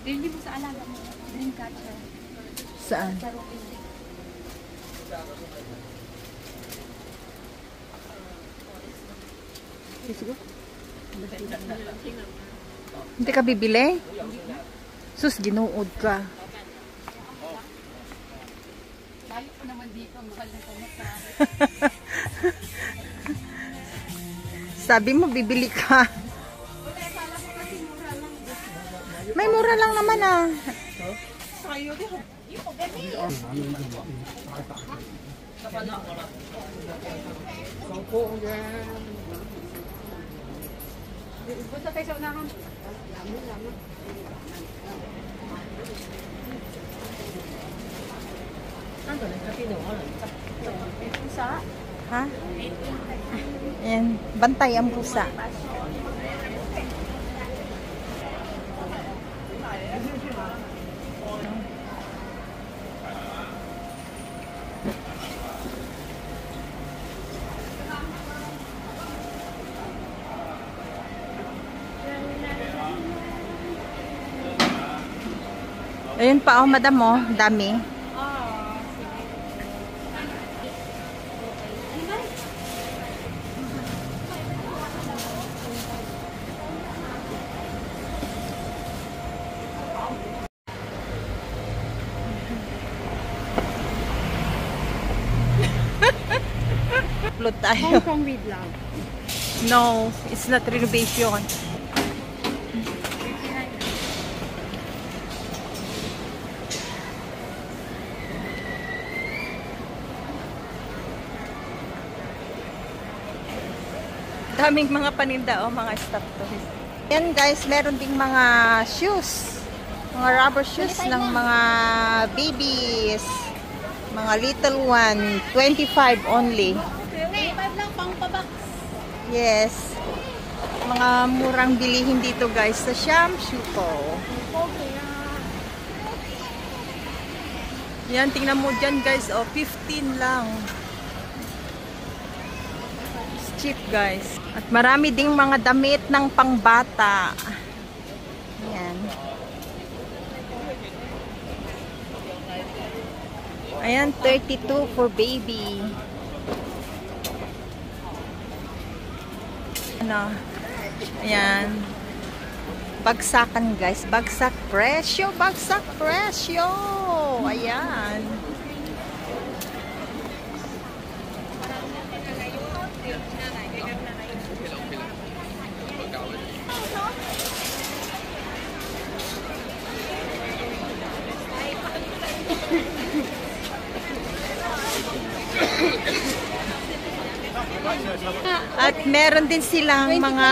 Bili mo sa alaga mo. Dream catcher. Saan? Sa Robin. Hindi ka bibili? Sus, ginuod ka. Balik ko naman dito. Mahal na pamasa. Sabi mo, bibili ka. May mura lang naman ah. Punta tayo sa unahan. Pusa? Ha? Ayan, bantay ang pusa. Ayun pa oh, madam oh, dami. Upload tayo. Hong Kong with love. No, it's not renovation. Daming mga paninda o mga stock toys. Yan guys, meron ding mga shoes. Mga rubber shoes ng mga babies. Mga little one. 25 only. 25 lang pang pabak. Yes. Mga murang bilihin dito guys sa Shamshuko. Yan, tingnan mo dyan guys. O, 15 lang. It's cheap guys. At marami ding mga damit ng pangbata. Yan. Ayan, 32 for baby. Ano? Ayan. Bagsakan guys. Bagsak presyo. Bagsak presyo. Ayan. At meron din silang mga...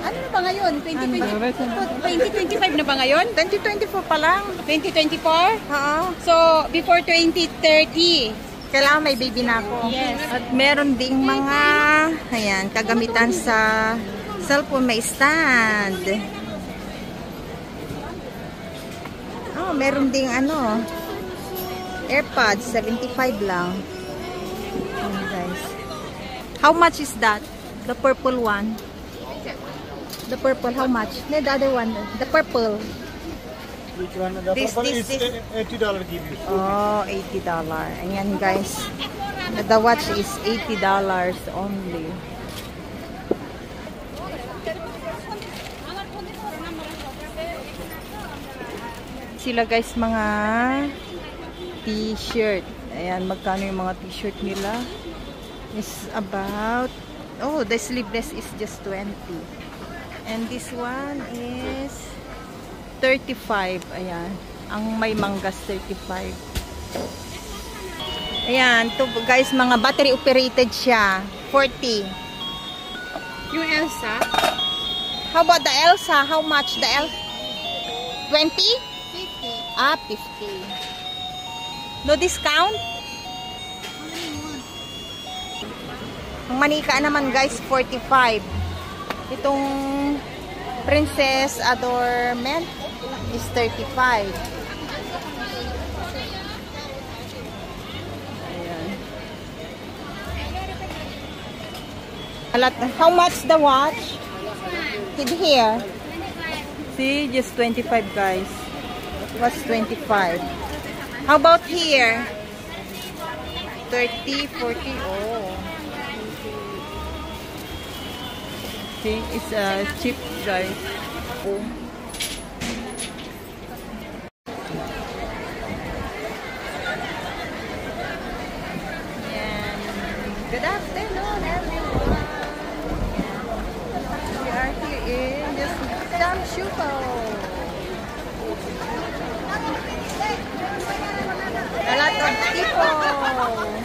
Ano na ba ngayon? 2025 na ba ngayon? 2024 pa lang. 2024? Oo. So, before 2030. Kailangan may baby na ako. Yes. At meron ding mga... Ayan, kagamitan sa cellphone. May stand. Oh, meron ding ano... AirPods. 75 lang. Ayan guys. How much is that? The purple one. The purple, how much? No, the other one. The purple. Which one? The purple is $80 give you. Oh, $80. Ayan guys. The watch is $80 only. Sila guys mga t-shirt. Ayan, magkano yung mga t-shirt nila? Is about, oh, the sleeveless is just 20. And this one is 35. Ayan. Ang may manggas 35. Ayan. To guys, mga battery operated siya. 40. Yung Elsa? How about the Elsa? How much the Elsa? 20? 50. Ah, 50. No discount? Ang manika naman guys, 45. Itong Princess Adornment is 35. Ayan. How much the watch? Here. See, just 25 guys. was 25. How about here? 30, 40. Oh. See, it's cheap, guys. Oh. Yan. Good afternoon, everyone. We are here in this Shamshuko. A lot of people.